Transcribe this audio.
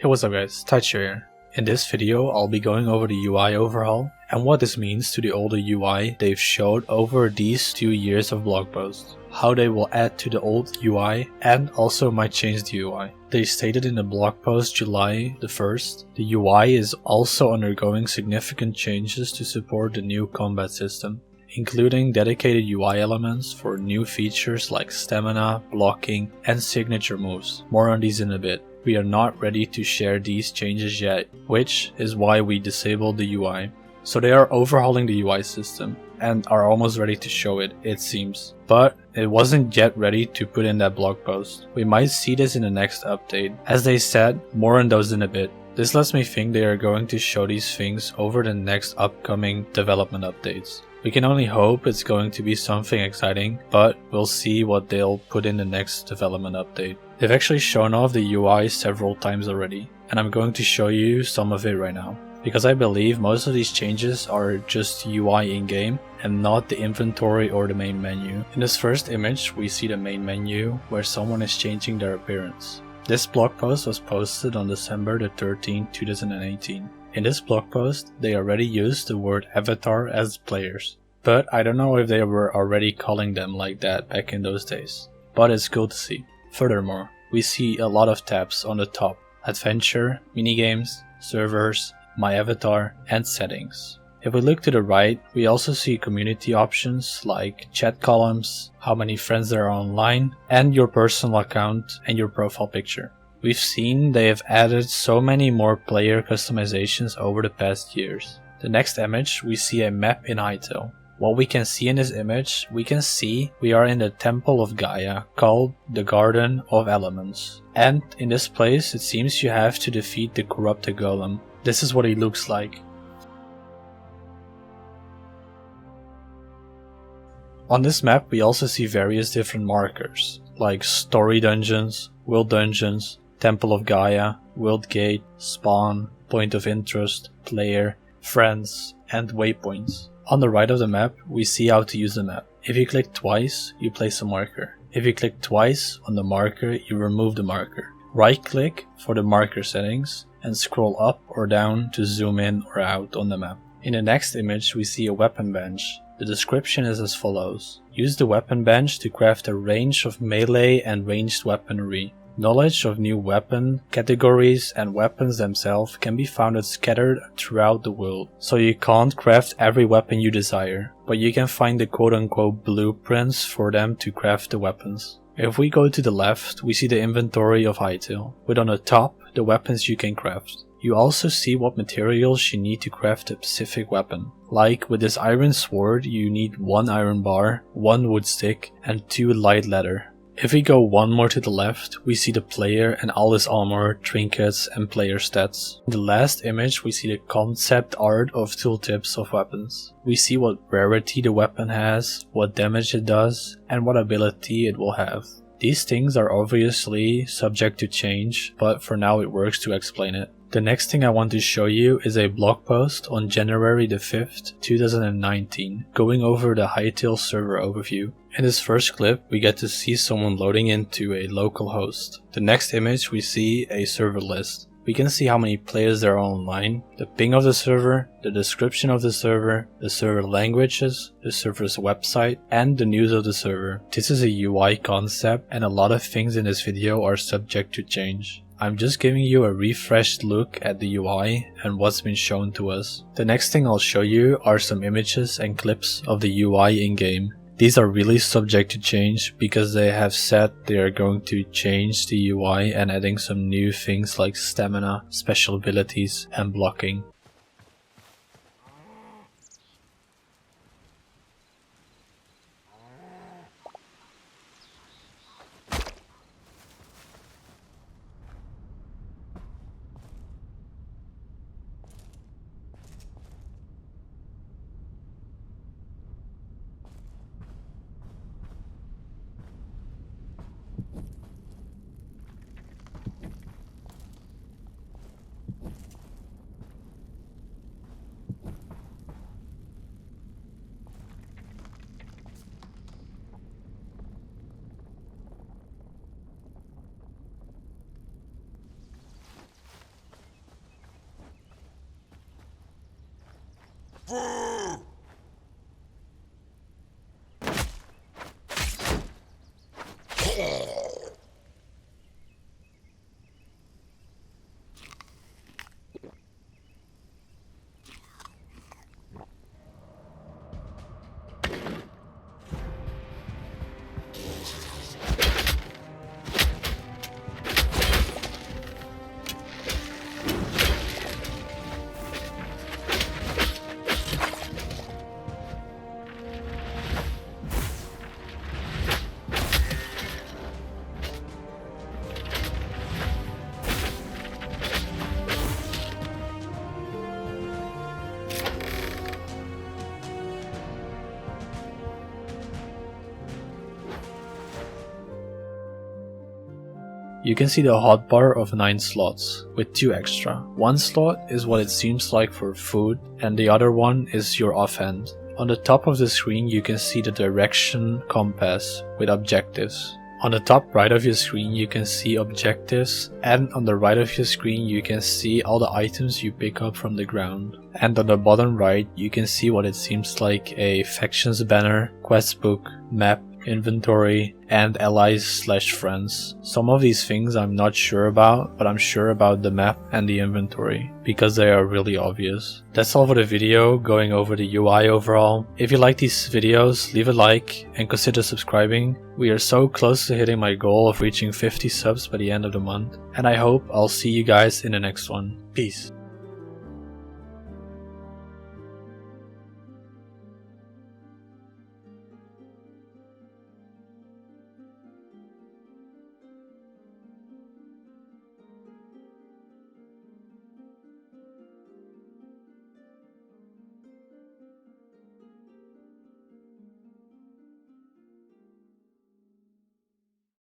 Hey, what's up guys, Tycho here. In this video I'll be going over the UI overhaul and what this means to the older UI they've showed over these 2 years of blog posts, how they will add to the old UI and also might change the UI. They stated in the blog post July the 1st, the UI is also undergoing significant changes to support the new combat system, including dedicated UI elements for new features like stamina, blocking and signature moves. More on these in a bit. We are not ready to share these changes yet, which is why we disabled the UI. So they are overhauling the UI system and are almost ready to show it, it seems. But it wasn't yet ready to put in that blog post. We might see this in the next update. As they said, more on those in a bit. This lets me think they are going to show these things over the next upcoming development updates. We can only hope it's going to be something exciting, but we'll see what they'll put in the next development update. They've actually shown off the UI several times already, and I'm going to show you some of it right now, because I believe most of these changes are just UI in-game and not the inventory or the main menu. In this first image we see the main menu where someone is changing their appearance. This blog post was posted on December the 13th, 2018. In this blog post, they already used the word avatar as players, but I don't know if they were already calling them like that back in those days, but it's cool to see. Furthermore, we see a lot of tabs on the top: adventure, minigames, servers, my avatar and settings. If we look to the right, we also see community options like chat columns, how many friends there are online, and your personal account and your profile picture. We've seen they have added so many more player customizations over the past years. The next image, we see a map in Hytale. What we can see in this image, we are in the Temple of Gaia, called the Garden of Elements. And in this place, it seems you have to defeat the corrupted golem. This is what he looks like. On this map, we also see various different markers, like story dungeons, world dungeons, Temple of Gaia, World Gate, Spawn, Point of Interest, Player, Friends, and Waypoints. On the right of the map, we see how to use the map. If you click twice, you place a marker. If you click twice on the marker, you remove the marker. Right click for the marker settings and scroll up or down to zoom in or out on the map. In the next image, we see a weapon bench. The description is as follows. Use the weapon bench to craft a range of melee and ranged weaponry. Knowledge of new weapon categories and weapons themselves can be found scattered throughout the world, so you can't craft every weapon you desire, but you can find the quote-unquote blueprints for them to craft the weapons. If we go to the left, we see the inventory of Hytale, with on the top the weapons you can craft. You also see what materials you need to craft a specific weapon. Like with this iron sword, you need 1 iron bar, 1 wood stick and 2 light leather. If we go one more to the left, we see the player and all his armor, trinkets and player stats. In the last image we see the concept art of tooltips of weapons. We see what rarity the weapon has, what damage it does, and what ability it will have. These things are obviously subject to change, but for now it works to explain it. The next thing I want to show you is a blog post on January the 5th, 2019, going over the Hytale server overview. In this first clip, we get to see someone loading into a local host. The next image, we see a server list. We can see how many players there are online, the ping of the server, the description of the server languages, the server's website, and the news of the server. This is a UI concept, and a lot of things in this video are subject to change. I'm just giving you a refreshed look at the UI and what's been shown to us. The next thing I'll show you are some images and clips of the UI in-game. These are really subject to change because they have said they are going to change the UI and adding some new things like stamina, special abilities and blocking. You can see the hotbar of 9 slots, with 2 extra. One slot is what it seems like for food, and the other one is your offhand. On the top of the screen you can see the direction compass with objectives. On the top right of your screen you can see objectives, and on the right of your screen you can see all the items you pick up from the ground. And on the bottom right you can see what it seems like a factions banner, quest book, map, inventory, and allies/friends. Some of these things I'm not sure about, but I'm sure about the map and the inventory, because they are really obvious. That's all for the video going over the UI overhaul. If you like these videos, leave a like and consider subscribing. We are so close to hitting my goal of reaching 50 subs by the end of the month, and I hope I'll see you guys in the next one. Peace.